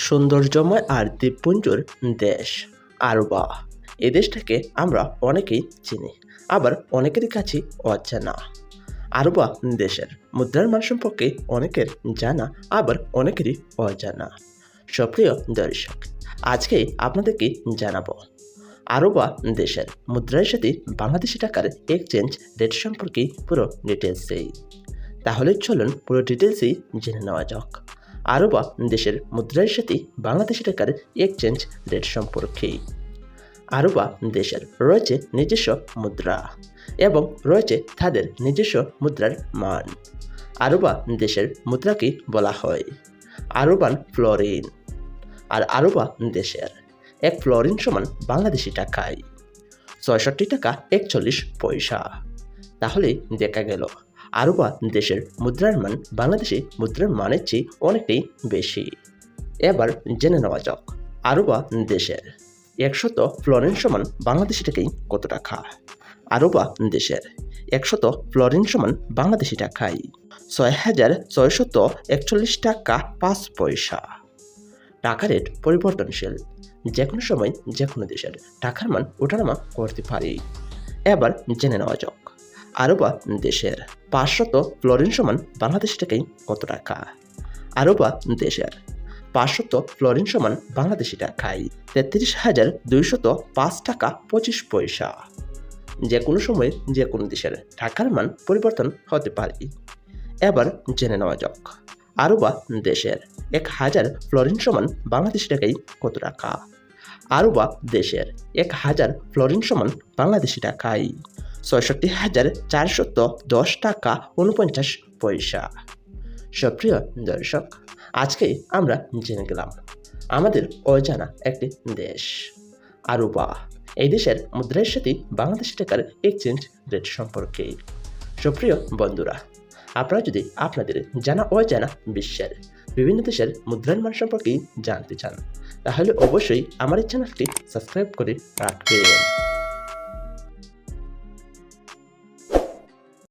সৌন্দর্যময় আর দ্বীপপুঞ্জর দেশ আরুবা। এই দেশটাকে আমরা অনেকেই চিনি, আবার অনেকেরই কাছে অজানা। আরুবা দেশের মুদ্রার মান সম্পর্কে অনেকের জানা, আবার অনেকেরই অজানা। সুপ্রিয় দর্শক, আজকে আপনাদেরকে জানাবো আরুবা দেশের মুদ্রার সাথে বাংলাদেশি টাকার এক্সচেঞ্জ রেট সম্পর্কে পুরো ডিটেলসেই। তাহলে চলুন পুরো ডিটেলসই জেনে নেওয়া যাক আরুবা দেশের মুদ্রার সাথে বাংলাদেশি টাকার এক্সচেঞ্জ রেট সম্পর্কে। আরুবা দেশের রয়েছে নিজস্ব মুদ্রা এবং রয়েছে তাদের নিজস্ব মুদ্রার মান। আরুবা দেশের মুদ্রাকে বলা হয় আরুবান ফ্লোরিন, আর আরুবা দেশের এক ফ্লোরিন সমান বাংলাদেশি টাকায় ৬৬ টাকা ৪১ পয়সা। তাহলে দেখা গেল আরুবা দেশের মুদ্রার মান বাংলাদেশি মুদ্রার মানের চেয়ে অনেকটাই বেশি। এবার জেনে নেওয়া যাক আরুবা দেশের ১০০ ফ্লোরিন সমান বাংলাদেশি টাকায় কত টাকা। আরুবা দেশের ১০০ ফ্লোরিন সমান বাংলাদেশি টাকায় ৬,৬৪১ টাকা ৫ পয়সা। টাকা রেট পরিবর্তনশীল, যে কোনো সময় যে কোনো দেশের টাকার মান ওঠানামা করতে পারে। এবার জেনে নেওয়া যাক আরুবা দেশের ৫০০ ফ্লোরিন সমান বাংলাদেশি টাকায় কত টাকা। আরুবা দেশের ৫০০ ফ্লোরিন সমান বাংলাদেশি টাকায় ৩৩,২০৫ টাকা ২৫ পয়সা। যে কোনো সময় যে কোনো দেশের টাকার মান পরিবর্তন হতে পারে। এবার জেনে নেওয়া যাক আরুবা দেশের ১,০০০ ফ্লোরিন সমান বাংলাদেশি টাকায় কত টাকা। আরুবা দেশের ১,০০০ ফ্লোরিন সমান বাংলাদেশি টাকায় ৬৬,৪১০ টাকা ৪৯ পয়সা। সুপ্রিয় দর্শক, আজকে আমরা জেনে গেলাম আমাদের অজানা একটি দেশ আরুবা। এই দেশের মুদ্রার সাথে বাংলাদেশি টাকার এক্সচেঞ্জ রেট সম্পর্কে। সুপ্রিয় বন্ধুরা, আপনারা যদি আপনাদের জানা অজানা বিশ্বের বিভিন্ন দেশের মুদ্রার মান সম্পর্কে জানতে চান, তাহলে অবশ্যই আমার এই চ্যানেলটি সাবস্ক্রাইব করে রাখবেন।